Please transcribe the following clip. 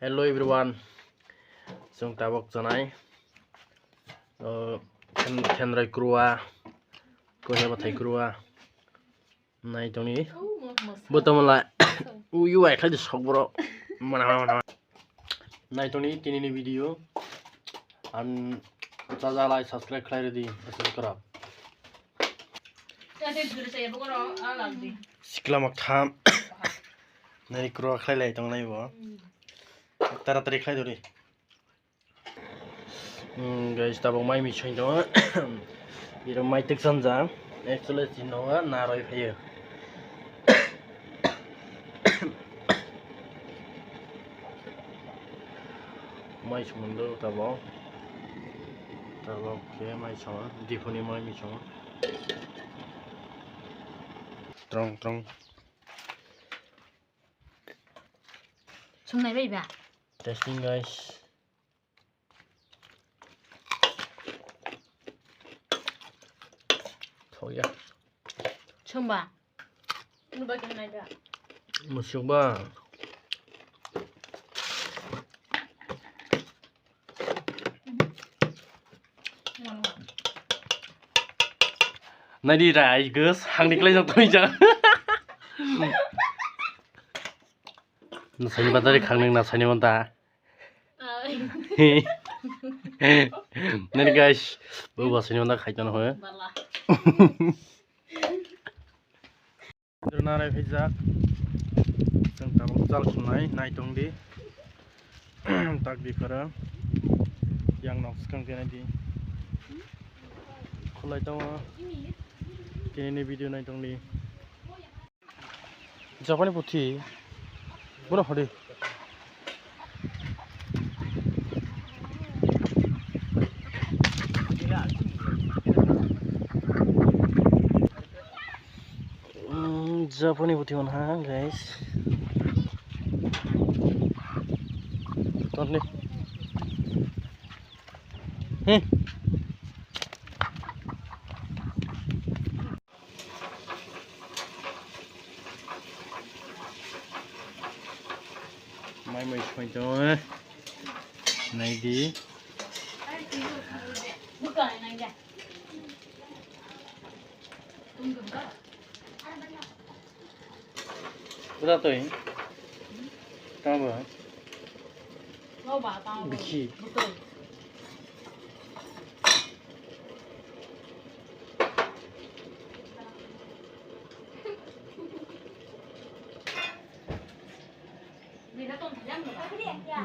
Hello everyone. Chúng ta bọc cho này. Khen rồi crua. Cô hiểu thấy crua. Này trong này. Bữa tao lại. Ui vậy thấy được sốc bro. Này trong này tin này video. An cho ra like subscribe khai rồi đi. Subscribe. Sikla mak tham. Này crua khai lại trong này bro. Taratari khai rồi đi. Guys, tabong mai mi choy do. Iro mai tek san jam. Actually sino na roi phayo. Mai chumundo tabong. Tabong ke mai chong. Difoni mai mi chong. Trong. Trong này vậy Testing guys. Thôi ya. Trong bà. Nó bao cái này vậy? Một số ba. Này đi ra cứ hàng đi lấy trong tôi chứ. Nó sai như bạn ta đi khang nương nào sai như bạn ta. Nên guys, bữa vào sai như bạn ta khai cho nó thôi. Đường nào đây phải ra. Chúng ta bóc chal sunai, nai tung đi. Tak di kara. Yang nok sekarang kena di. Kalau itu kini video nai tung di. Siapa ni putih? Berapa hari? Siapa ni putih mana guys? Tuan ni. Mai mới xoay cho này đi. Berapa tu ini? Tahu berapa? Lo bà tao. Biki. Betul. Vì nó tôm thịt lắm rồi. Cái điện kìa.